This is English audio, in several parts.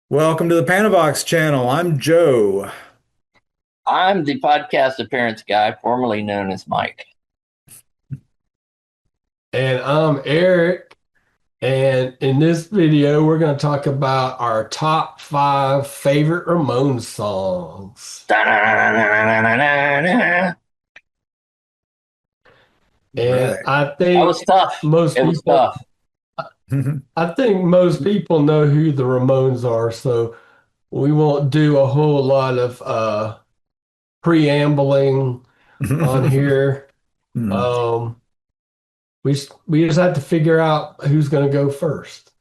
Welcome to the Panavox channel. I'm Joe. I'm the podcast appearance guy, formerly known as Mike. And I'm Eric. And in this video, we're going to talk about our top 5 favorite Ramones songs. That And Right. I think was tough. most It was people, tough. I think most people know who the Ramones are, so we won't do a whole lot of preambling on here. Um, we just have to figure out who's going to go first.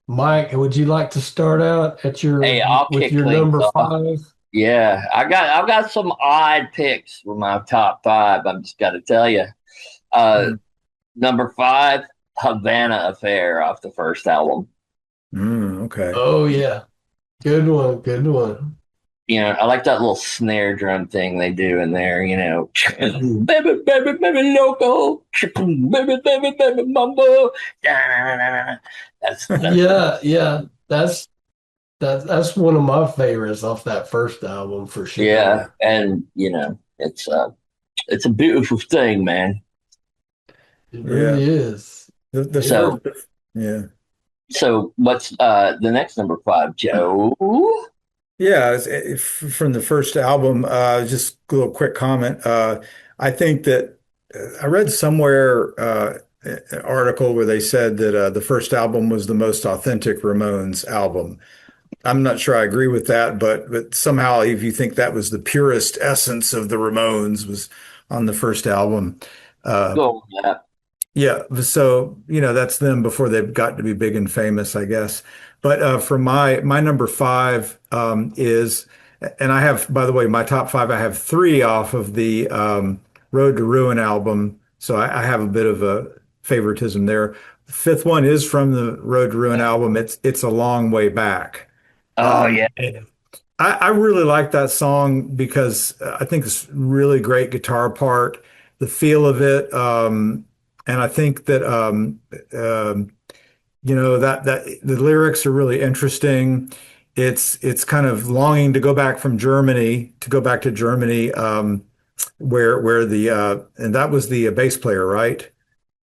Mike, would you like to start out at Hey, I'll with kick your things number off. 5? Yeah, I've got some odd picks for my top 5. I'm just got to tell you. Number 5, Havana Affair off the first album. Okay. Oh yeah, good one, good one. You know, I like that little snare drum thing they do in there. You know, baby, baby, baby, loco, baby, baby, baby, mambo. That's Yeah, that's one of my favorites off that first album for yeah, sure. and you know, it's a beautiful thing, man. It Yeah. really is. The So, first, yeah. so what's the next number 5, Joe? Yeah. From the first album, just a little quick comment. I think that I read somewhere an article where they said that the first album was the most authentic Ramones album. I'm not sure I agree with that, but somehow if you think that was the purest essence of the Ramones was on the first album. Uh, Go with that. Yeah, so that's them before they've got to be big and famous, I guess. But for my number 5 is, and I have, by the way, my top 5. I have 3 off of the Road to Ruin album, so I have a bit of a favoritism there. The fifth one is from the Road to Ruin album. It's a long way back. Oh yeah, And I really like that song because I think it's really great guitar part, the feel of it. And I think that that the lyrics are really interesting. It's kind of longing to go back from Germany, to go back to Germany, where the and that was the bass player, right?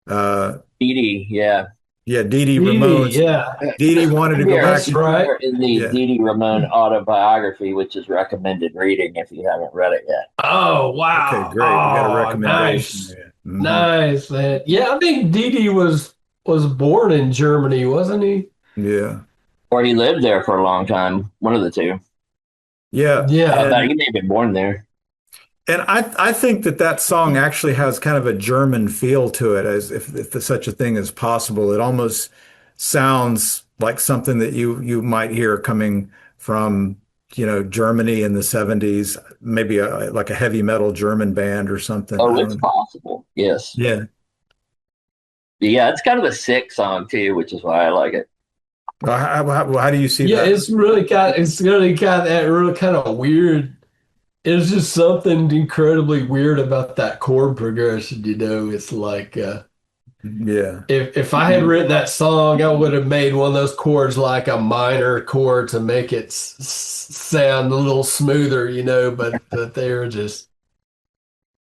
Uh, Edie, yeah. yeah, Dee Dee Dee Dee, Ramones. yeah, Dee Dee wanted to go Here, back. that's right. here in the Yeah, Dee Dee Ramone autobiography, which is recommended reading if you haven't read it yet. Oh okay, wow. great. We got a Oh, recommendation nice. there. Nice, man. Yeah, I think Dee Dee was born in Germany, wasn't he? Yeah, Or he lived there for a long time. One of the two. yeah, Yeah. But he may have been born there. and I think that song actually has kind of a German feel to it, as if such a thing is possible. It almost sounds like something that you might hear coming from, Germany in the 70s, maybe like a heavy metal German band or something. Oh, I it's don't know. possible. Yes. Yeah. Yeah, it's kind of a sick song too, which is why I like it. Well, how do you see Yeah, that? it's really kind of that really kind of weird. It's just something incredibly weird about that chord progression, you know. It's like Yeah. if I had written that song, I would have made one of those chords like a minor chord to make it sound a little smoother, you know, but they're just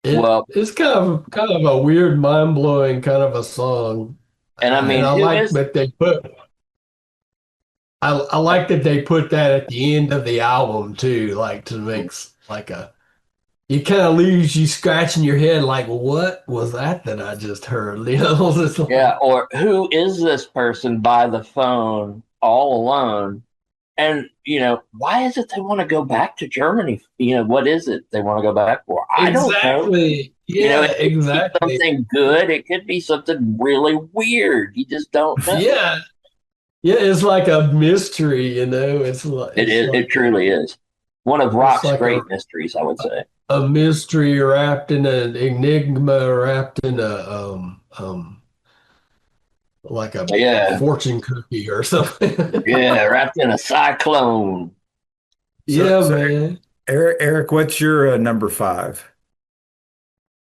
Well, it's kind of a weird, mind-blowing kind of a song. and I And mean, I who like is that I like that they put that at the end of the album too, like to make like a it kind of leaves you scratching your head like, what was that I just heard? You know, it's like, yeah, or who is this person by the phone all alone? And you know, why is it they want to go back to Germany? You know, what is it they want to go back for? I don't know. exactly. You know, Yeah, it could be exactly. something good. It could be something really weird. You just don't know. Yeah. Yeah, it's like a mystery, you know. It It's is. It like truly is one of it's rock's like great mysteries, I would say. a mystery wrapped in an enigma wrapped in a like a Yeah, fortune cookie or something. yeah, wrapped in a cyclone. So, Yeah, so man. Eric, what's your number five?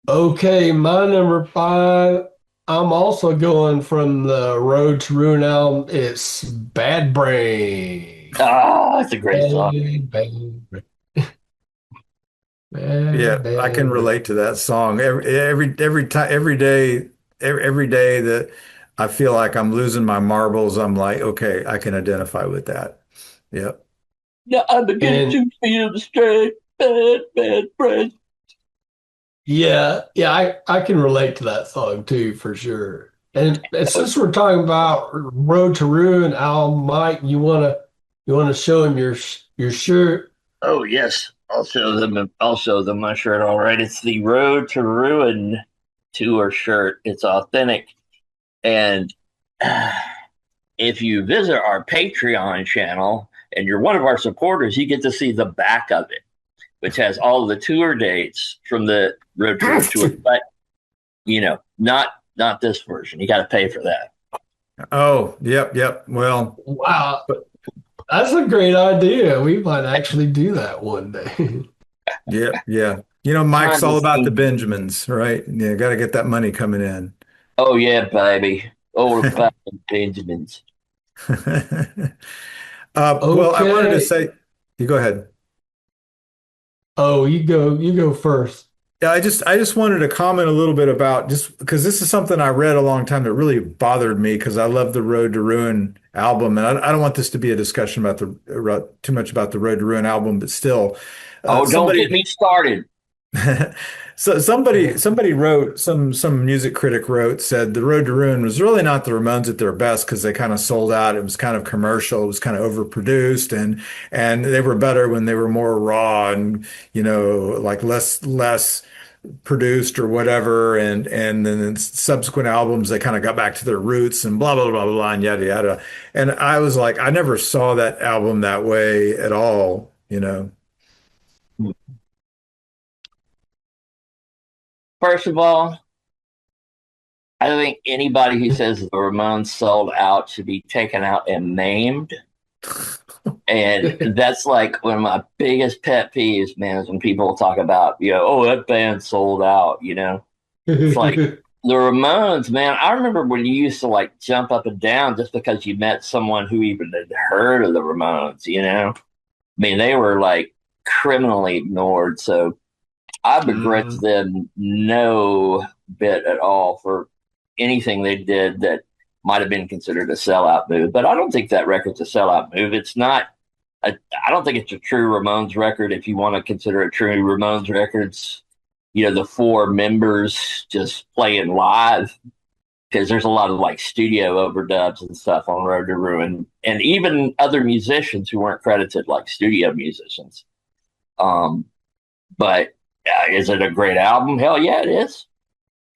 Okay, my number five. I'm also going from the Road to Ruin album. It's Bad Brain. Ah, it's a great song. Bad, Yeah, I can bad brain. relate to that song. Every time, every day that I feel like I'm losing my marbles, I'm like, okay, I can identify with that. Yep. Yeah, I'm beginning And to feel the strain. Bad, bad friend. yeah, I can relate to that song too, for sure. And since we're talking about Road to Ruin, Al, Mike, you wanna show him your shirt? Oh yes, I'll show them. I'll show them my shirt. All right, it's the Road to Ruin tour shirt. It's authentic, and if you visit our Patreon channel and you're one of our supporters, you get to see the back of it, which has all the tour dates from the Road to Ruin tour. But not this version. You got to pay for that. Oh, yep. Well, Wow, but that's a great idea. We might actually do that one day. yeah. You know, Mike's Behind the all about the scenes. Benjamins, right? Yeah, got to get that money coming in. Oh yeah, baby. Old fashioned Benjamins. Well, I wanted to Okay. say, you go ahead. Oh, you go first. Yeah, I just wanted to comment a little bit about just because this is something I read a long time that really bothered me because I love the Road to Ruin album, and I don't want this to be a discussion about too much about the Road to Ruin album, but still, Oh, don't somebody get me started. so somebody wrote some music critic wrote said the Road to Ruin was really not the Ramones at their best because they kind of sold out. It was kind of commercial. It was kind of overproduced, and they were better when they were more raw and like less produced or whatever. And then in subsequent albums they kind of got back to their roots and blah blah blah blah blah and yada yada. And I was like, I never saw that album that way at all. First of all, I think anybody who says the Ramones sold out should be taken out and maimed. And that's like one of my biggest pet peeves, man, is when people talk about, oh, that band sold out, It's like the Ramones, man. I remember when you used to like jump up and down just because you met someone who even had heard of the Ramones. I mean, they were like criminally ignored. So I begrudge Mhm. them no bit at all for anything they did that might have been considered a sellout move. But I don't think that record's a sellout move. It's not. I don't think it's a true Ramones record. If you want to consider it true Ramones records, the four members just playing live because there's a lot of like studio overdubs and stuff on Road to Ruin, and even other musicians who weren't credited, like studio musicians. Um, but is it a great album? Hell yeah, it is.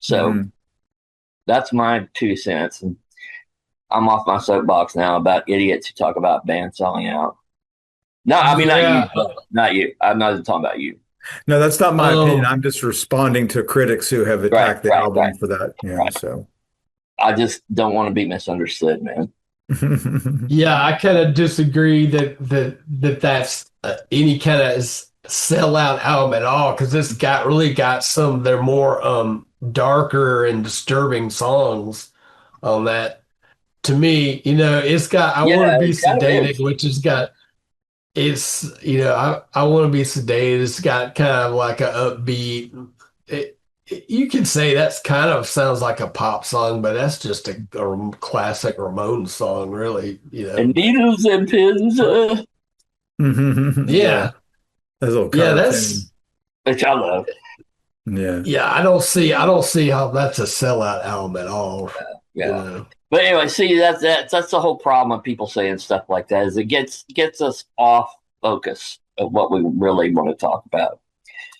So Mhm. that's my 2 cents. And I'm off my soapbox now about idiots who talk about bands selling out. No, I mean not you, Yeah. but not you. I'm not even talking about you. No, that's not my opinion. Um, I'm just responding to critics who have Right, attacked the right, right, album for that, right. so. I just don't want to be misunderstood, man. yeah, I kind of disagree that's any kind of sellout album at all because this got some of their more darker and disturbing songs on that. To me, it's got I Yeah, Want to Be it kind of Sedated, is. which has got it's I Want to Be Sedated. It's got kind of like a upbeat. You could say that's kind of sounds like a pop song, but that's just a classic Ramones song, really. And But needles and pins, Yeah, yeah, that's a little yeah, cartoon. which I love. Yeah. yeah. I don't see how that's a sellout album at all. You Yeah. know. But anyway, see that's the whole problem with people saying stuff like that is it gets us off focus of what we really want to talk about.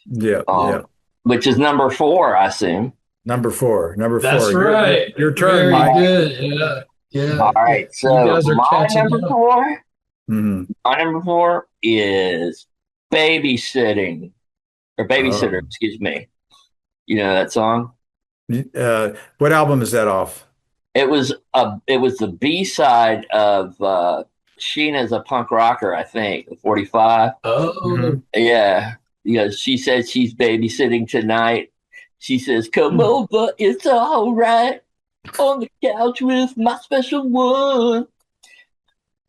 Yeah. Um, which is number four, I assume. Number four. Number That's four. Your your right. your turn, Very Mike. good. Yeah, All yeah. right, You so guys are catching up. Hmm. my number four is babysitting or babysitter, Oh. excuse me. You know that song? What album is that off? It was the B side of Sheena's a punk rocker, I think, 45. Oh, Yeah. Yeah, she says she's babysitting tonight. She says, "Come over, it's all right. On the couch with my special one."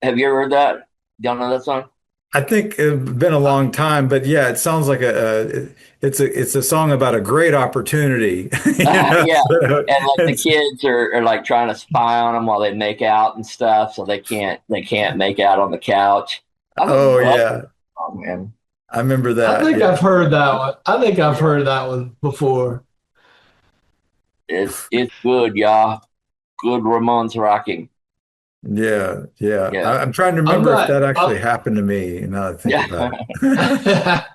Have you ever heard that? Y'all know that song? I think it's been a long time, but yeah, it sounds like it's a song about a great opportunity. You know? Yeah. So And like the it's kids are like trying to spy on them while they make out and stuff, so they can't make out on the couch. I oh love yeah, that song, man. I remember I that. think Yeah, I've heard that one. I think I've yeah, heard that one before. It's good, y'all. Good Ramones rocking. yeah, yeah. Yeah. I'm trying to I'm remember if not. that actually happened to me. Now that I think about it, I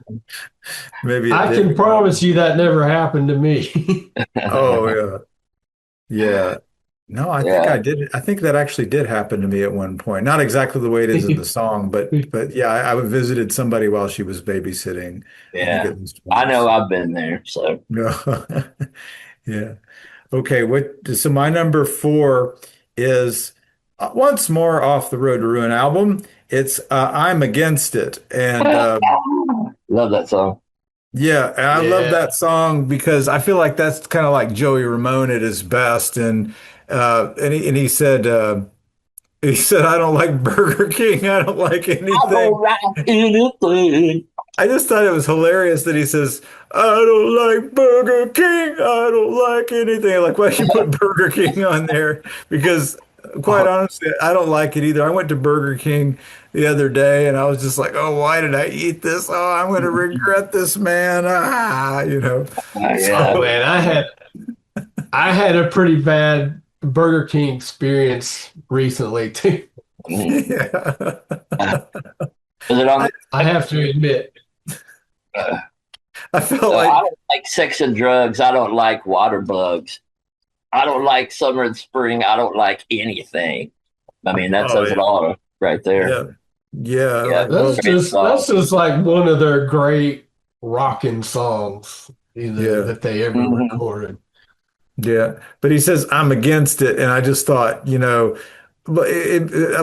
maybe it can did. promise you that never happened to me. Oh yeah, yeah. No, I think Yeah. I did. I think that actually did happen to me at one point. Not exactly the way it is in the song, but yeah, I visited somebody while she was babysitting. I think Yeah. at least I once. know I've been there. So No. Yeah. Okay. So my number four is once more off the Road to Ruin album. It's I'm Against It. And love that song. yeah, and I love Yeah. that song because I feel like that's kind of like Joey Ramone at his best. And he said, I don't like Burger King. I don't like I anything. don't like anything. I just thought it was hilarious that he says, I don't like Burger King. I don't like anything. Like, why you put Burger King on there? Because quite honestly, I don't like it either. I went to Burger King the other day and I was just like, oh, why did I eat this? Oh, I'm going to regret this, man. Yeah. Oh So, man, I had a pretty bad Burger King experience recently too. Mm. yeah. Is it on? I have to admit. Uh, I felt so I like, don't like sex and drugs. I don't like water bugs. I don't like summer and spring. I don't like anything. I mean, that oh, says it yeah. all right there. Yeah. Yeah. Yeah. Like, That's well, Great just song. that's just like one of their great rocking songs, yeah. that they ever Hmm. recorded. Yeah, but he says I'm against it, and I just thought, but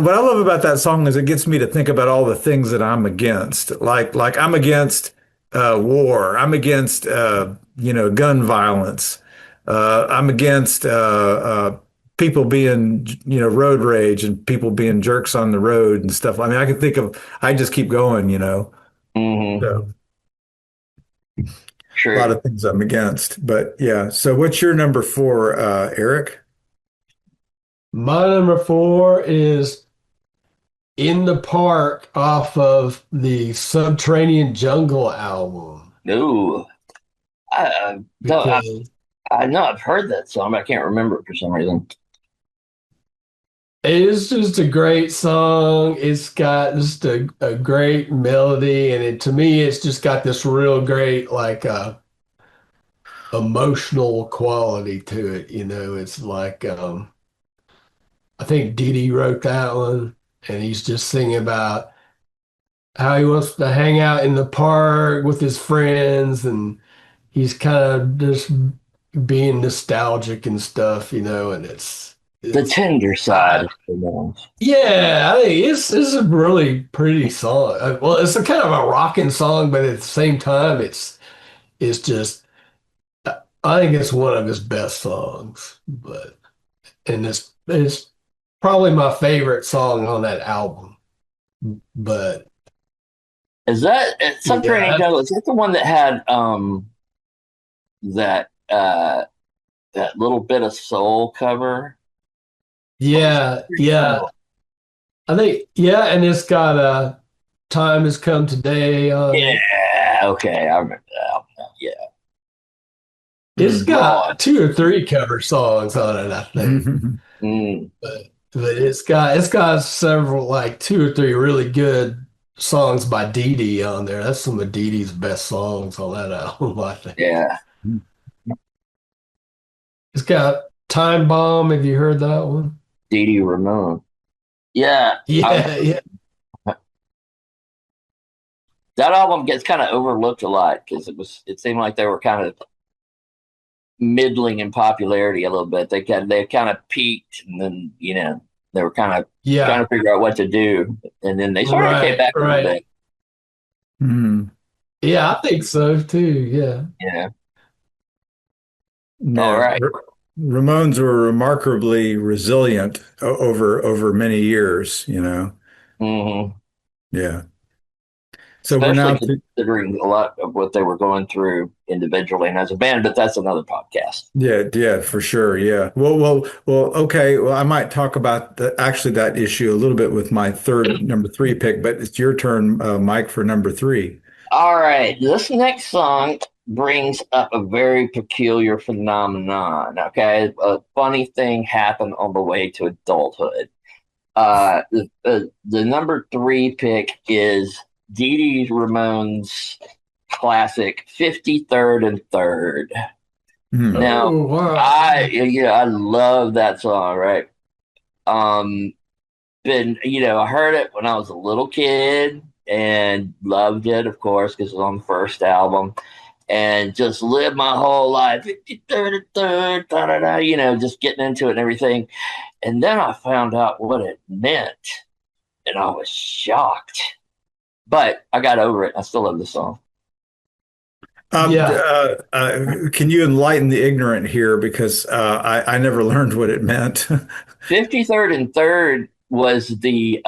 what I love about that song is it gets me to think about all the things that I'm against. Like I'm against war. I'm against gun violence. I'm against people being road rage and people being jerks on the road and stuff. I mean, I can think of. I just keep going. Hmm. So a lot True. of things I'm against. But yeah. So what's your number four, Eric? My number four is In the Park off of the Subterranean Jungle album No, I don't. because I know I've heard that song, but I can't remember it for some reason. it is just a great song. It's got just a great melody, and to me, it's just got this real great like emotional quality to it. It's like I think Dee wrote that one, and he's just singing about how he wants to hang out in the park with his friends, and he's kind of just being nostalgic and stuff, and The it's tender side I, of the Ramones. yeah, I think it's a really pretty song. Well, it's a kind of a rocking song, but at the same time, it's just I think it's one of his best songs. And it's probably my favorite song on that album. But Is that Subterranean yeah, Jungle? Is that the one that had that that little bit of soul cover? What was yeah, Subterranean yeah. Jungle? I think yeah, and it's got Time Has Come Today on it. Yeah, okay, I remember that. Yeah, It's Mm. God. got two or three cover songs on it, I think. Mm. But it's got several like two or three really good songs by Dee on there. That's some of Dee's best songs on that album, I think. Yeah, It's got Time Bomb. Have you heard that one? Dee Dee Ramone. Yeah, Yeah, yeah. that album gets kind of overlooked a lot because it seemed like they were kind of middling in popularity a little bit. They kind of peaked and then They were kind of trying Yeah. to figure out what to do, and then they sort of came Right. back a little Right. bit. Hmm. Yeah, I think so too. Yeah. Yeah. All Yeah. right. Ramones were remarkably resilient over many years, you know. Hmm. Yeah. So we're Especially now considering a lot of what they were going through individually and as a band, but that's another podcast. yeah, yeah, for sure. Yeah. Well, okay. Well, I might talk about actually that issue a little bit with my number three pick, but it's your turn, Mike, for number three. All right. This next song brings up a very peculiar phenomenon. Okay. A funny thing happened on the way to adulthood. The number three pick is Dee Dee Ramone's classic 53rd and Third. Hmm. Now, Oh wow. I love that song, right? Um, I heard it when I was a little kid and loved it, of course, because it was on the first album, and just lived my whole life 53rd and Third, da da da, just getting into it and everything. And then I found out what it meant, and I was shocked. But I got over it. I still love the song. Yeah. Can you enlighten the ignorant here because I never learned what it meant. 53rd and Third was the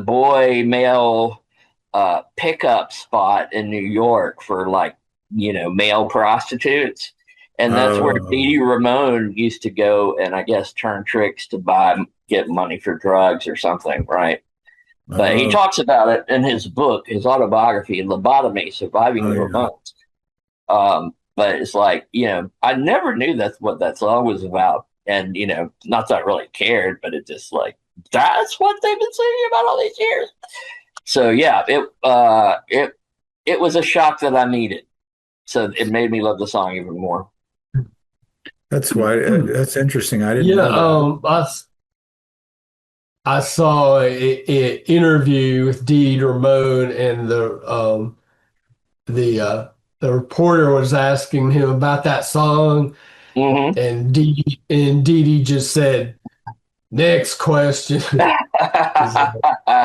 boy male pickup spot in New York for like male prostitutes, and that's where Dee Oh, Dee Ramone used to go and I guess turn tricks to get money for drugs or something, right? But he oh, talks about it in his book, his autobiography, Lobotomy: Surviving oh, the yeah. Ramones. But it's like, I never knew that's what that song was about. And, not that I really cared, but it just like, that's what they've been singing about all these years. So yeah, it was a shock that I needed. So it made me love the song even more. That's why that's interesting. I didn't Yeah. know that. I saw a interview with Dee Dee Ramone, and the uh, the reporter was asking him about that song, Hmm. and Dee Dee just said, "Next question." Is like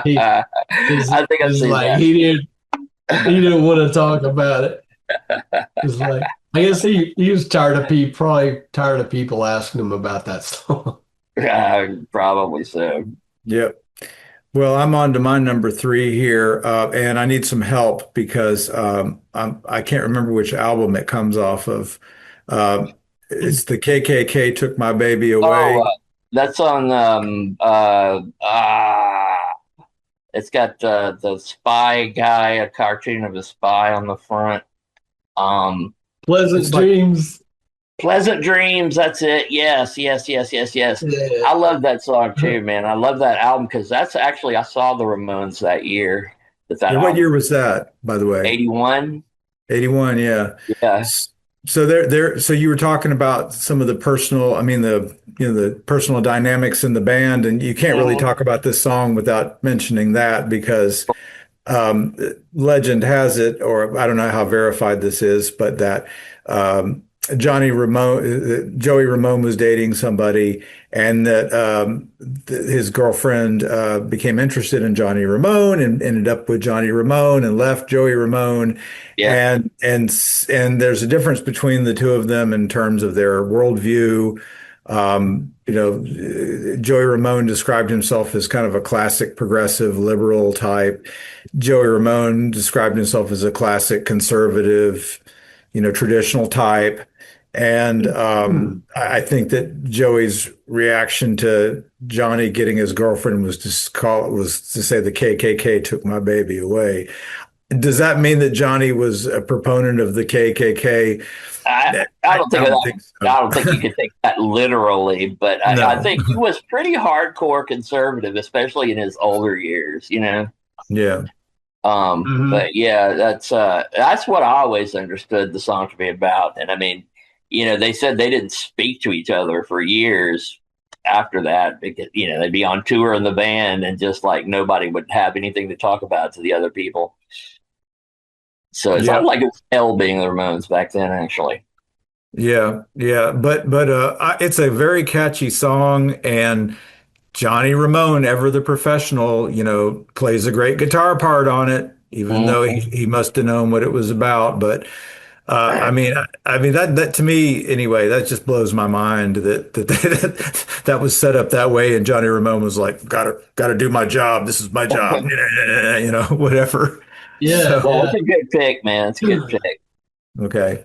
he I think I've is seen like that. he didn't want to talk about it. It's like I guess he was tired of people, probably tired of people asking him about that song. Probably so. Yep. Well, I'm on to my number three here, and I need some help because I can't remember which album it comes off of. It's the KKK took my baby Oh, away. that's on. It's got the spy guy, a cartoon of a spy on the front. Um, Pleasant It's like Dreams. Pleasant Dreams. That's it. Yes, yes, yes, yes, yes. Yeah. I love that song too, man. I love that album because that's actually I saw the Ramones that year with that Yeah, what album. year was that, by the way? 81. 81, yeah. Yeah. S- So so you were talking about some of the personal, I mean the personal dynamics in the band, and you can't really Hmm. talk about this song without mentioning that because um, legend has it, or I don't know how verified this is, but that um, Joey Ramone was dating somebody, and that his girlfriend became interested in Johnny Ramone and ended up with Johnny Ramone and left Joey Ramone, Yeah. and there's a difference between the two of them in terms of their worldview. Joey Ramone described himself as kind of a classic progressive liberal type. Joey Ramone described himself as a classic conservative, traditional type. And Hmm. I think that Joey's reaction to Johnny getting his girlfriend was to say the KKK took my baby away. Does that mean that Johnny was a proponent of the KKK? I I I don't think of don't that. think I so. don't think you could take that literally, but I No. think he was pretty hardcore conservative, especially in his older years. Yeah. Hmm. But yeah, that's what I always understood the song to be about. And I mean, they said they didn't speak to each other for years after that because they'd be on tour in the band and just like nobody would have anything to talk about to the other people. So it sounded Yep. like it was hell being the Ramones back then, actually. Yeah. But it's a very catchy song, and Johnny Ramone, ever the professional, plays a great guitar part on it, even though Mhm. he must have known what it was about. But I mean that to me anyway, that just blows my mind that was set up that way, and Johnny Ramone was like, gotta do my job. This is my job, whatever. Yeah, No, So it's a good pick, man. It's a good yeah. pick. okay.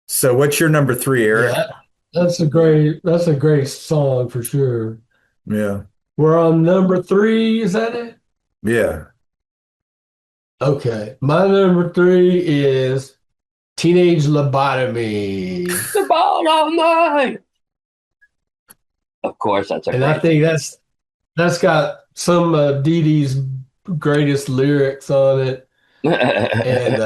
So what's your number three, Eric? Yeah, that's a great song for sure. Yeah, We're on number three, is that it? yeah. Okay. My number three is Teenage Lobotomy. The ball all night. Of course, that's a And I great. think that's got some of Dee Dee's greatest lyrics on it. And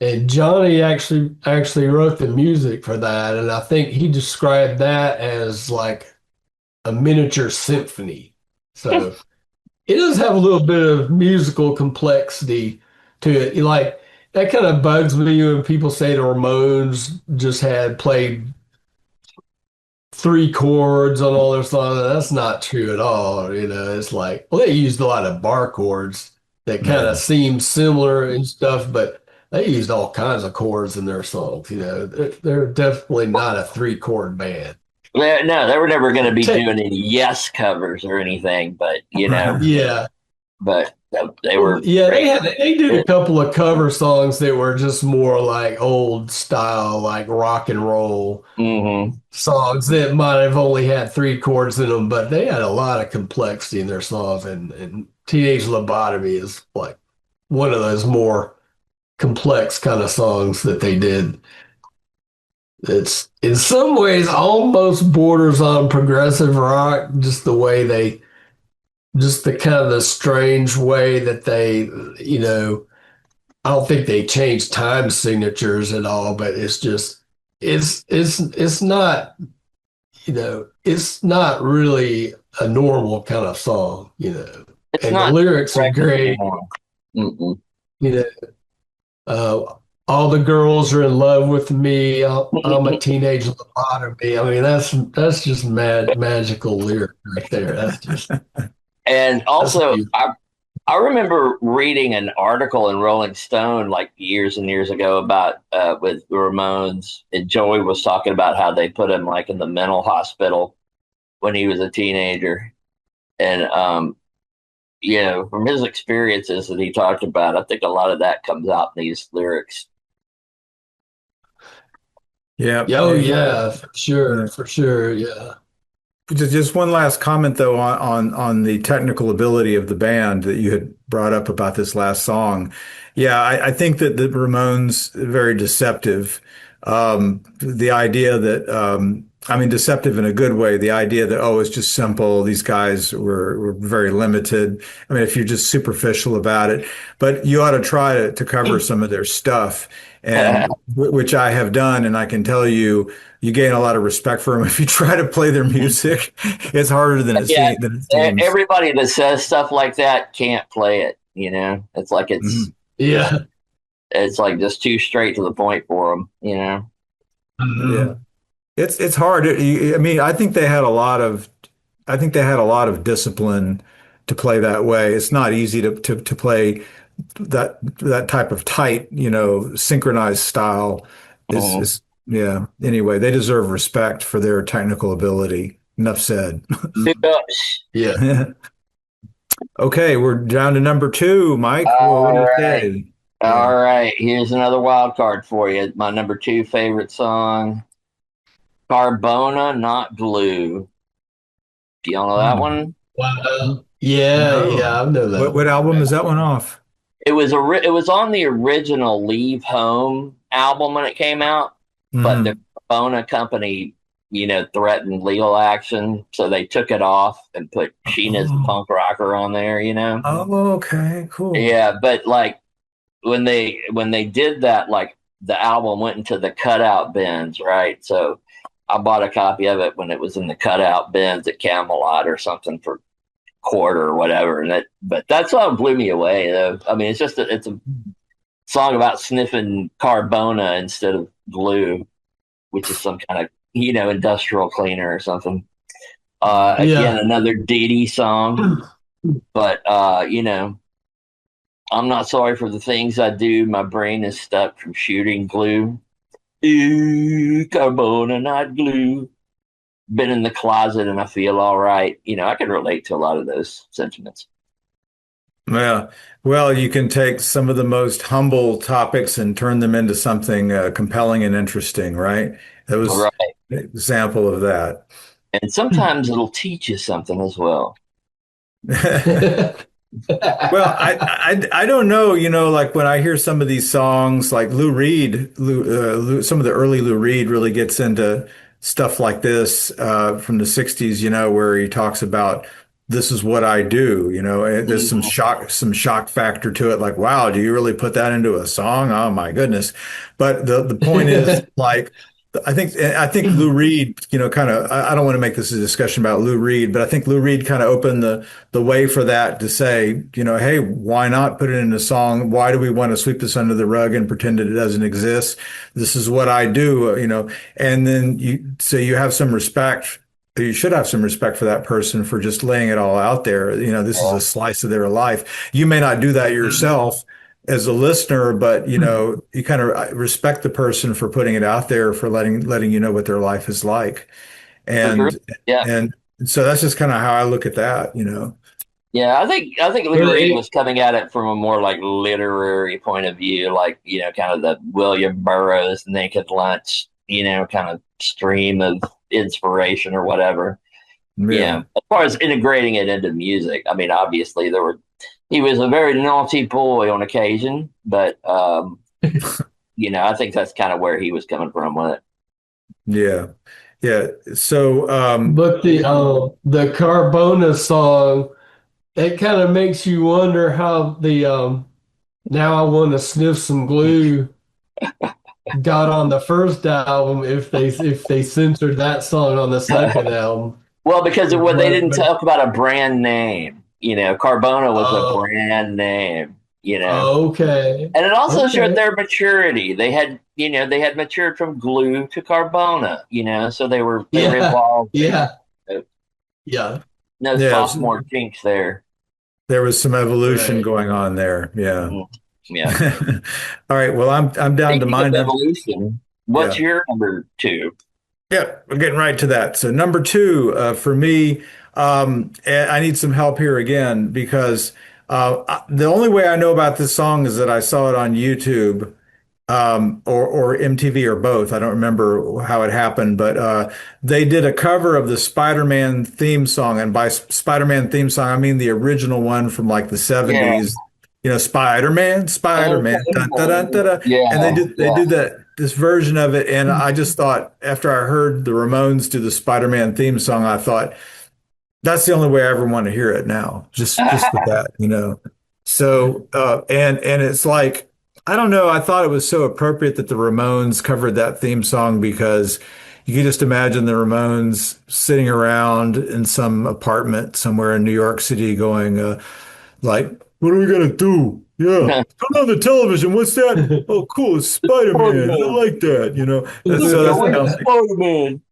and Johnny actually wrote the music for that. And I think he described that as like a miniature symphony. So it does have a little bit of musical complexity to it. Like that kind of bugs me when people say the Ramones just had played three chords on all their songs. That's not true at all. It's like, well, they used a lot of bar chords that kind of Yeah. seem similar and stuff, but they used all kinds of chords in their songs. They're definitely not a three-chord band. No, they were never going to be Te- doing any Yes covers or anything, but yeah. but they Well, were yeah, great. they did a couple of cover songs that were just more like old style, like rock and roll Hmm. songs that might have only had three chords in them, but they had a lot of complexity in their songs. And Teenage Lobotomy is like one of those more complex kind of songs that they did. It's in some ways almost borders on progressive rock, just the kind of the strange way that I don't think they changed time signatures at all, but it's just it's not it's not really a normal kind of song. It's And the not lyrics are record great, anymore. Mm-mm. you know. All the girls are in love with me. I'm a teenage lobotomy. I mean, that's just magical lyric right there. And That's also, beautiful. I remember reading an article in Rolling Stone like years and years ago about with the Ramones, and Joey was talking about how they put him like in the mental hospital when he was a teenager, and from his experiences that he talked about, I think a lot of that comes out in these lyrics. Yeah. Oh yeah, Yeah. for sure, yeah. Just one last comment though on the technical ability of the band that you had brought up about this last song. Yeah, I think that the Ramones are very deceptive. The idea that I mean deceptive in a good way. The idea that it's just simple. These guys were very limited. I mean, if you're just superficial about it, but you ought to try to cover some of their stuff, and which I have done, and I can tell you you gain a lot of respect for them if you try to play their music. It's harder than Yeah, it seems. everybody that says stuff like that can't play it. It's like Mhm. Yeah. it's like just too straight to the point for them. Yeah, Mhm. it's hard. I mean, I think they had a lot of discipline to play that way. It's not easy to play that type of tight, synchronized style. Mhm. Is Yeah. Anyway, they deserve respect for their technical ability. Enough said. Yeah. Okay, we're down to number two. Mike, well, what do All you right. say? Yeah. All right. Here's another wild card for you. My number two favorite song, Carbona, Not Glue. Do y'all know that Hmm. one? Wow. Yeah, No. yeah, I know that What one. album is that one off? It was on the original Leave Home album when it came out, but the Hmm. Carbona company, threatened legal action, so they took it off and put Sheena's the Oh. Punk Rocker on there. Oh, okay, cool. Yeah, but like when they did that, like the album went into the cutout bins, right? So I bought a copy of it when it was in the cutout bins at Camelot or something for quarter or whatever. But that song blew me away though. I mean, it's just it's a song about sniffing carbona instead of glue, which is some kind of industrial cleaner or something. Again, Yeah. another Dee Dee song, but I'm not sorry for the things I do. My brain is stuck from shooting glue. Ooh, carbona, not glue. Been in the closet and I feel all right. I can relate to a lot of those sentiments. Yeah. Well, you can take some of the most humble topics and turn them into something compelling and interesting, right? That was Right. an example of that. And sometimes it'll teach you something as well. Well, I don't know, like when I hear some of these songs, like Lou Reed, some of the early Lou Reed really gets into stuff like this from the 60s, where he talks about this is what I do, and there's Mhm. some shock factor to it, like, wow, do you really put that into a song? Oh my goodness. But the point is like I think Lou Reed, kind of I don't want to make this a discussion about Lou Reed, but I think Lou Reed kind of opened the way for that to say, hey, why not put it in a song? Why do we want to sweep this under the rug and pretend that it doesn't exist? This is what I do, and then you have some respect. You should have some respect for that person for just laying it all out there. This is a slice of their life. You may not do that yourself as a listener, but you kind of respect the person for putting it out there, for letting you know what their life is like. Agree. And Yeah. and so that's just kind of how I look at that, Yeah, I think Lou Well, Reed was coming at it from a more like literary point of view, like kind of the William Burroughs Naked Lunch, kind of stream of inspiration or whatever. Yeah. As far as integrating it into music, I mean, obviously he was a very naughty boy on occasion, but I think that's kind of where he was coming from with it. Yeah. Yeah. So but the Carbona song, it kind of makes you wonder how the Now I Want to Sniff Some Glue got on the first album if they censored that song on the second album. Well, because they What didn't makes talk about a brand name. Carbona was a oh brand name. okay. And it also showed Okay. their maturity. They had matured from glue to Carbona. So they were Yeah. evolving. Yeah. So Yeah. no yeah, sophomore kinks there. there was some evolution Right. going on there. Yeah. Mhm. Yeah. All right. Well, I'm down to Speaking my of number. evolution, what's Yeah. your number two? Yeah, we're getting right to that. So number two, for me, and I need some help here again because the only way I know about this song is that I saw it on YouTube, or MTV or both. I don't remember how it happened, but they did a cover of the Spider-Man theme song, and by Spider-Man theme song, I mean the original one from like the Yeah. 70s. Spider-Man, Spider-Man, dun, dun, dun, dun, dun. And they Yeah. did they Yeah. did this version of it, and I just thought after I heard the Ramones do the Spider-Man theme song, I thought that's the only way I ever want to hear it now. Just with that. So and it's like I don't know, I thought it was so appropriate that the Ramones covered that theme song because you can just imagine the Ramones sitting around in some apartment somewhere in New York City going like, what are we gonna do? Yeah, turn on the television. What's that? Oh, cool, it's Spider-Man. I Spider-Man. like that. Let's So that go with sounds like, Spider-Man.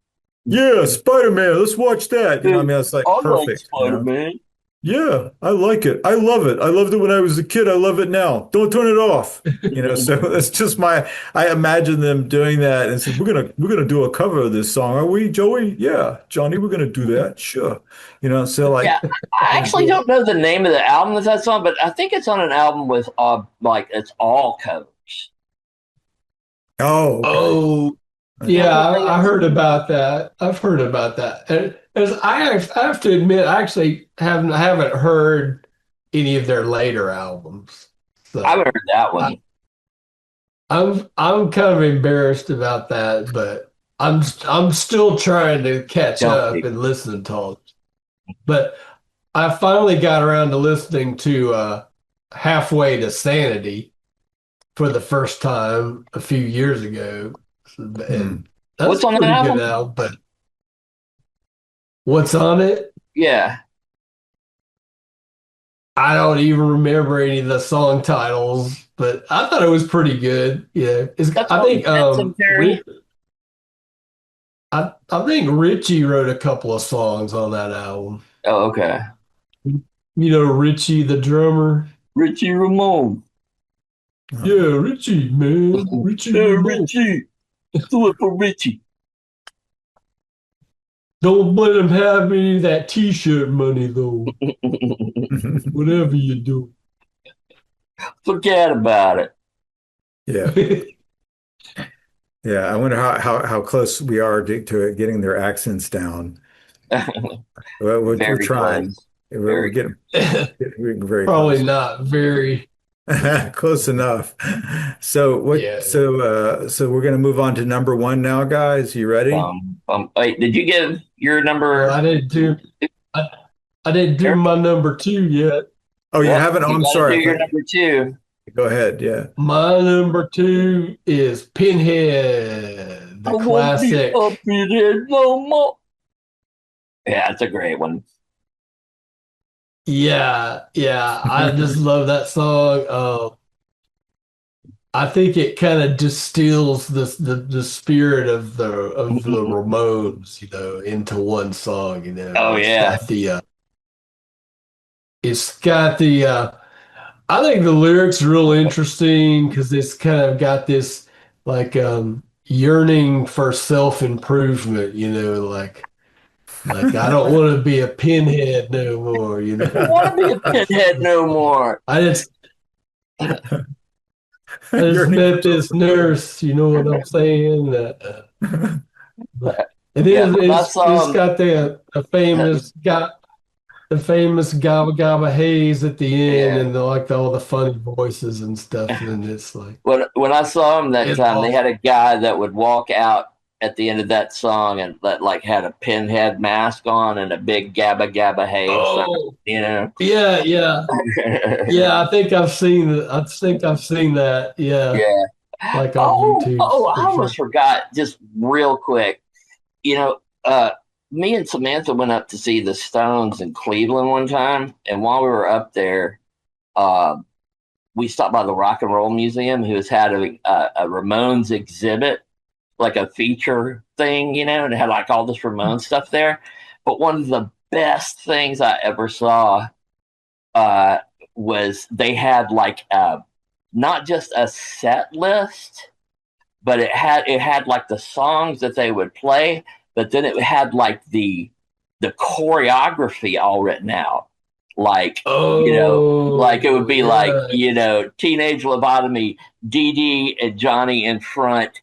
yeah, Spider-Man. Let's watch that. I Dude, mean, that's like I like perfect. Spider-Man. Yeah, I like it. I love it. I loved it when I was a kid. I love it now. Don't turn it off. So that's just I imagine them doing that and said, we're gonna do a cover of this song, are we, Joey? Yeah, Johnny, we're gonna do that. Sure. So like Yeah, I actually don't know the name of the album that's on, but I think it's on an album with like it's all covers. oh, okay. Oh, You know yeah, what I'm I saying? heard about that. I've heard about that. And as I have to admit, I actually haven't heard any of their later albums. I haven't So heard that I, one. I'm kind of embarrassed about that, but I'm still trying to catch Don't up be. and listen to all. But I finally got around to listening to Halfway to Sanity for the first time a few years ago. Hmm. And that's What's a on that pretty good album? album, but what's on it? Yeah. I don't even remember any of the song titles, but I thought it was pretty good. Yeah, That's I called think Cemetery. I think Richie wrote a couple of songs on that album. Oh, okay. You know Richie the drummer. Richie Ramone. Oh. Yeah, Richie, man, Richie Hey, Ramone. Richie. Do it for Richie. Don't let him have any of that T-shirt money though. Whatever you do. Forget about it. Yeah. Yeah. I wonder how close we are to getting their accents down. Well, we're Very trying. close. We're Very getting, we're very Probably close. not very. Close enough. So what? Yeah. So we're gonna move on to number one now, guys. You ready? Wait, did you give your Well, number? I, I didn't do my number two yet. Oh, you Well, haven't? Oh, you I'm got to sorry. do I your thought. number two. Go ahead. Yeah. My number two is Pinhead, I the won't be up classic. in here no more. Yeah, it's a great one. Yeah, yeah, I just love that song. I think it kind of distills the spirit of the Ramones, into one song. Oh yeah. It's got the I think the lyrics are real interesting because it's kind of got this like yearning for self-improvement, like I don't want to be a pinhead no more, I don't want to be a pinhead no more. I just I just Yearning for met this nurse, you know what I'm saying? And Yeah, then when I it's saw him, got the famous Gabba Gabba Haze at the end, yeah. and all the funny voices and stuff, and it's like When I saw him that it's time, they had awesome. a guy that would walk out at the end of that song and that like had a pinhead mask on and a big Gabba Gabba Hey sign, Oh, you know. yeah, yeah, yeah. I think I've seen that. Yeah, Yeah. like on YouTube Oh, I for sure. almost forgot. Just real quick, you know, me and Samantha went up to see the Stones in Cleveland one time, and while we were up there, uh, we stopped by the Rock and Roll Museum, who's had a Ramones exhibit, like a feature thing, and it had like all this Ramones stuff there. But one of the best things I ever saw uh, was they had like not just a set list, but it had like the songs that they would play, but then it had like the choreography all written out, like like it would Oh, be like yeah. teenage lobotomy, Dee Dee and Johnny in front,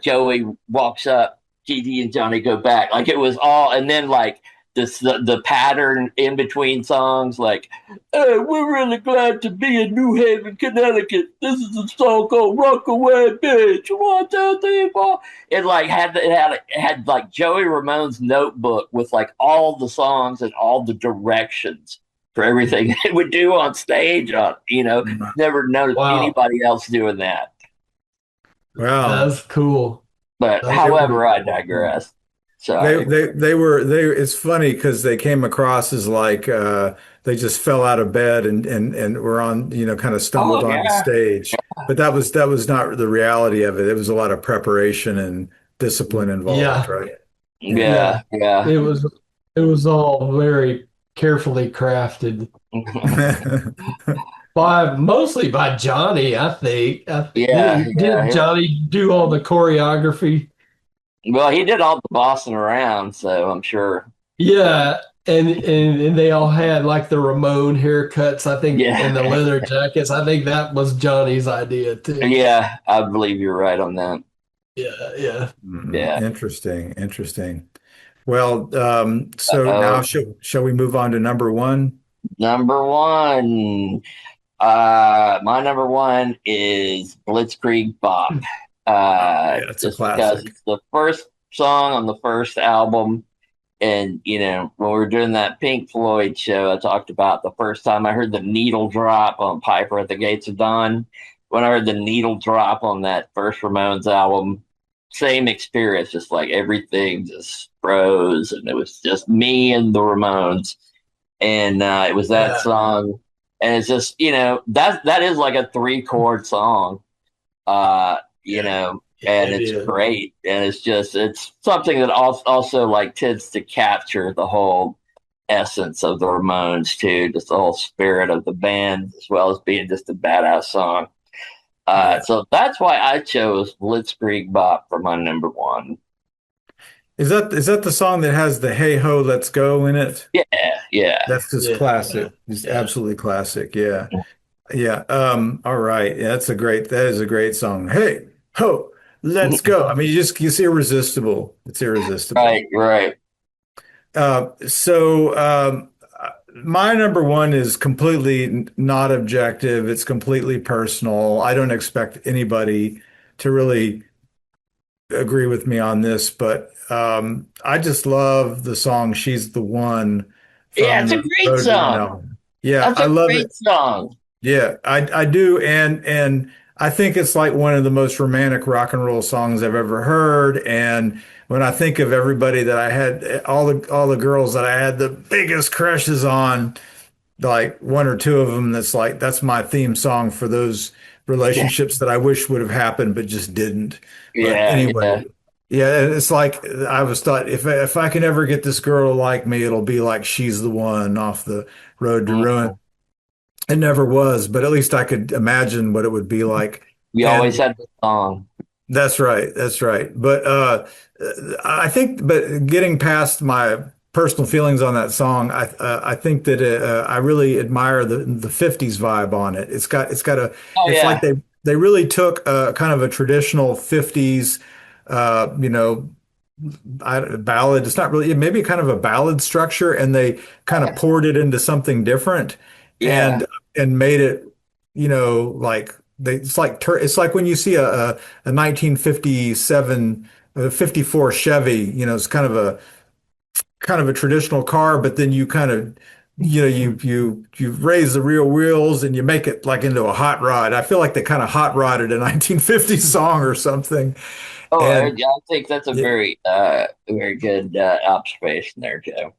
Joey walks up, Dee Dee and Johnny go back, like it was all, and then like the pattern in between songs, like, hey, we're really glad to be in New Haven, Connecticut. This is a song called Rockaway Bitch. 1, 2, 3, 4. It had like Joey Ramone's notebook with like all the songs and all the directions for everything they would do on stage. Never noticed Wow, anybody else doing that. Wow. that's cool. But That's They pretty however, I cool. digress. they Sorry. they they were they it's funny because they came across as like they just fell out of bed and were on, kind of Oh stumbled onto yeah, stage. But that was not the reality of it. It was a lot of preparation and discipline involved, Yeah, right? Yeah. yeah. yeah, yeah. It was it was all very carefully crafted by mostly by Johnny, I think. Yeah, Didn't yeah. Johnny do all the choreography? Well, he did all the bossing around, so I'm sure. Yeah, and they all had like the Ramon haircuts, I think, and the Yeah, leather jackets. I think that was Johnny's idea too. yeah. I believe you're right on that. Yeah, yeah. Mm, Yeah. interesting, interesting. Well, so now Oh, shall we move on to number one? number one. My number one is Blitzkrieg Bop. Yeah, it's a Just because classic. it's the first song on the first album. And, when we were doing that Pink Floyd show, I talked about the first time I heard the needle drop on Piper at the Gates of Dawn. When I heard the needle drop on that first Ramones album, same experience, just like everything just froze. And it was just me and the Ramones. And it was that Yeah. song. and it's just that is like a 3 chord song, Yeah, and it it's is. great, and it's something that also like tends to capture the whole essence of the Ramones too, just the whole spirit of the band, as well as being just a badass song. Yeah. So that's why I chose Blitzkrieg Bop for my number one. Is that the song that has the "Hey Ho, Let's Go" in it? Yeah, yeah. That's just Yeah, yeah, classic. Just yeah. absolutely classic. Yeah. Yeah. All right. Yeah, that is a great song. Hey ho, let's go. I mean, it's irresistible. It's irresistible. Right, right. So my number one is completely not objective. It's completely personal. I don't expect anybody to really agree with me on this, but I just love the song "She's the One" Yeah, from it's a the great Road to Rent song. album. Yeah, That's I a love great it. song. Yeah, I do, and I think it's like one of the most romantic rock and roll songs I've ever heard. And when I think of everybody that I had, all the girls that I had the biggest crushes on, like one or two of them, that's my theme song for those Yeah, relationships that I wish would have happened but just didn't. But yeah, anyway, yeah. yeah, it's like I was thought if I can ever get this girl to like me, it'll be like "She's the One" off the Road to Ruin. Mhm. It never was, but at least I could imagine what it would be like. We always And had the song. that's right, that's right. I think, but getting past my personal feelings on that song, I think that I really admire the '50s vibe on it. Oh It's like yeah, they really took kind of a traditional '50s, you know, ballad. It's not really, maybe kind of a ballad structure, and they kind of poured it into something different yeah, and made it, like it's like when you see a 1957 '54 Chevy, it's kind of a traditional car, but then you kind of you raise the rear wheels and you make it like into a hot rod. I feel like they kind of hot rodded a 1950 song or something. Oh, And I think that's a very good observation there, Joe.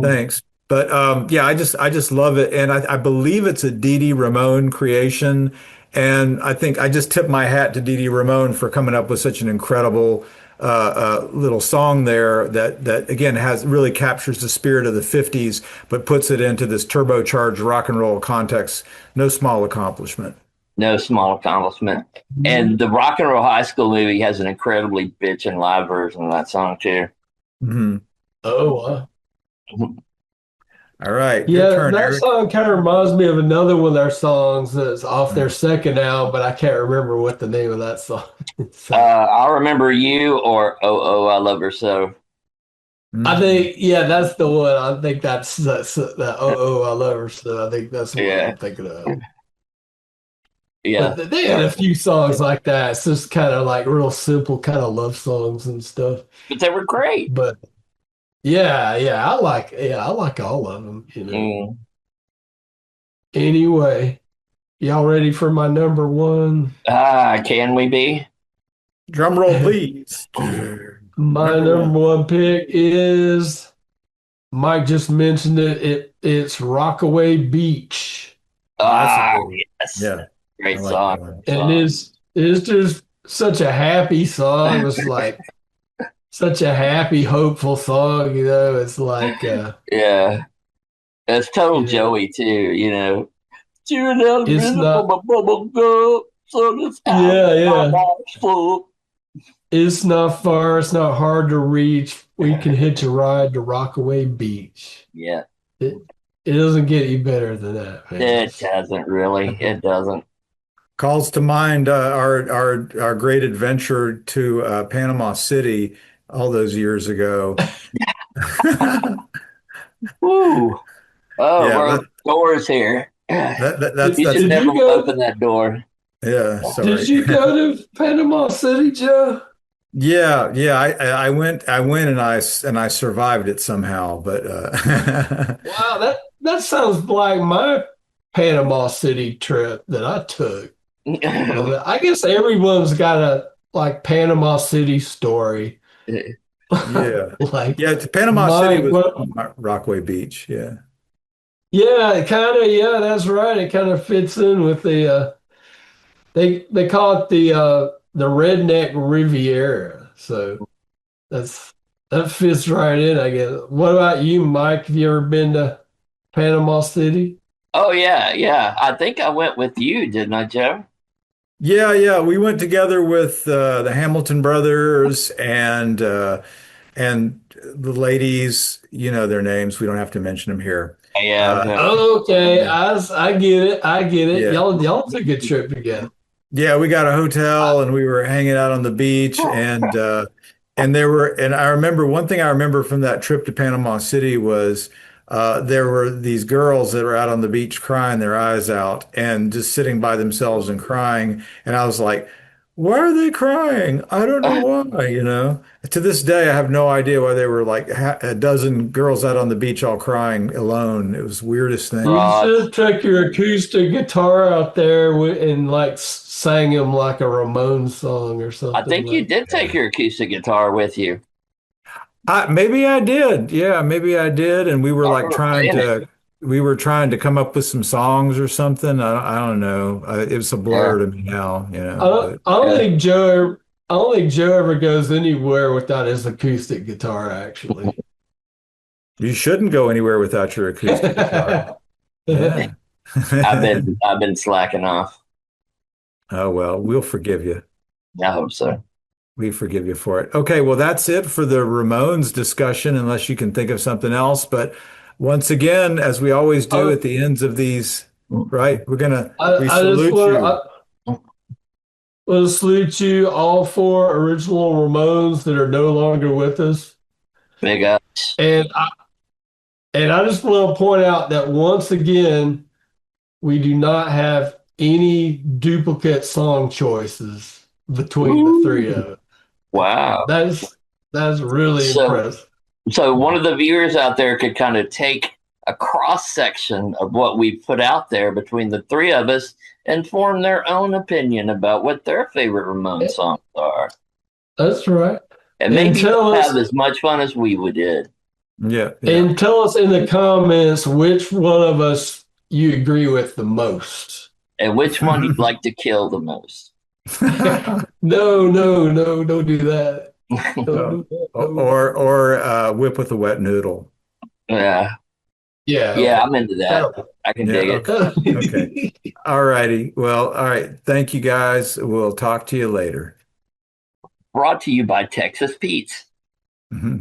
thanks. But yeah, I just love it, and I believe it's a Dee Dee Ramone creation, and I think I just tip my hat to Dee Dee Ramone for coming up with such an incredible little song there that again has really captures the spirit of the '50s, but puts it into this turbocharged rock and roll context. No small accomplishment. No small accomplishment. And the Rock and Roll High School movie has an incredibly bitchin' live version of that song too. Mhm. Oh, wow. All right, your Yeah, turn, that Eric. song kind of reminds me of another one of their songs that's off their second album, but I can't remember what the name of that song is. So I'll remember you or Oh I Love Her So. I Mhm. think, yeah, that's the one. I think that's that. Oh, I love her. So I think that's the one Yeah, I'm thinking of. yeah. But they had a few songs like that. It's just kind of like real simple, kind of love songs and stuff. But they were great. But yeah, I like all of them. Mm. Anyway, y'all ready for my number one? Can we be? Drum roll, please. My Number number one. one pick is Mike just mentioned it. It's Rockaway Beach. Oh, that's a good one. Yes. Yeah, I Great like song. that one. Great And song. it's just such a happy song. It's like such a happy, hopeful song. It's like Yeah. It's total you know, Joey too. Chewing out a it's minute for not my bubble gum. So this house yeah, my yeah. mom's full. It's not far, it's not hard to reach. We can hitch a ride to Rockaway Beach. Yeah. It it doesn't get any better than that, man. It doesn't really. It doesn't. Calls to mind our great adventure to Panama City all those years ago. Woo. Oh, Yeah, we're open doors here. that's You should Did never you go open that door. yeah, did sorry. you go to Panama City, Joe? Yeah, yeah, I went and I survived it somehow, but Wow, that sounds like my Panama City trip that I took. I guess everyone's got a like Panama City story. yeah. Like Yeah, Panama City Mike, was well, Rockaway Beach. Yeah. Yeah, kind of. Yeah, that's right. It kind of fits in with they call it the redneck Riviera. So that fits right in, I guess. What about you, Mike? Have you ever been to Panama City? Oh yeah, yeah. I think I went with you, didn't I, Joe? Yeah, yeah. We went together with the Hamilton brothers and the ladies. You know their names. We don't have to mention them here. Yeah, Uh, okay. Okay, yeah, I get it. I get it. yeah. Y'all took a trip together. Yeah, we got a hotel and we were hanging out on the beach and there were and I remember one thing I remember from that trip to Panama City was there were these girls that were out on the beach crying their eyes out and just sitting by themselves and crying and I was like, why are they crying? I don't know why, you know. To this day, I have no idea why they were like a dozen girls out on the beach all crying alone. It was the weirdest thing. You Rod. should have took your acoustic guitar out there and like sang him like a Ramones song or I something think you like. did take your acoustic guitar with you. Maybe I did. Yeah, maybe I did. And we were I like remember playing it. we were trying to come up with some songs or something. I don't know. It was a Yeah, blur to me now, you I know, don't, but I don't yeah. think I don't think Joe ever goes anywhere without his acoustic guitar, actually. you shouldn't go anywhere without your acoustic guitar. Yeah. I've been slacking off. Oh, well, we'll forgive you. I hope so. We forgive you for it. Okay, well, that's it for the Ramones discussion, unless you can think of something else. But once again, as we always do I, at the ends of these, right, we I just salute want you. to salute you, all four original Ramones that are no longer with us. Big ups. And I just want to point out that once again, we do not have any duplicate song choices between the three of Ooh, us. wow. That's really So, impressive. so one of the viewers out there could kind of take a cross section of what we put out there between the three of us and form their own opinion about what their favorite Ramon songs are. That's right. And And maybe tell they'll have us as much fun as we would did. Yeah, yeah. and tell us in the comments which one of us you agree with the most. And which one you'd like to kill the most. No, no, no, don't do that. Don't Oh, do that. No. or whip with a wet noodle. Yeah. Yeah, Yeah, okay. I'm into that. That'll- I can Yeah, dig it. okay. Okay. All righty. Well, all right. Thank you guys. We'll talk to you later. Brought to you by Texas Pete's. Mhm.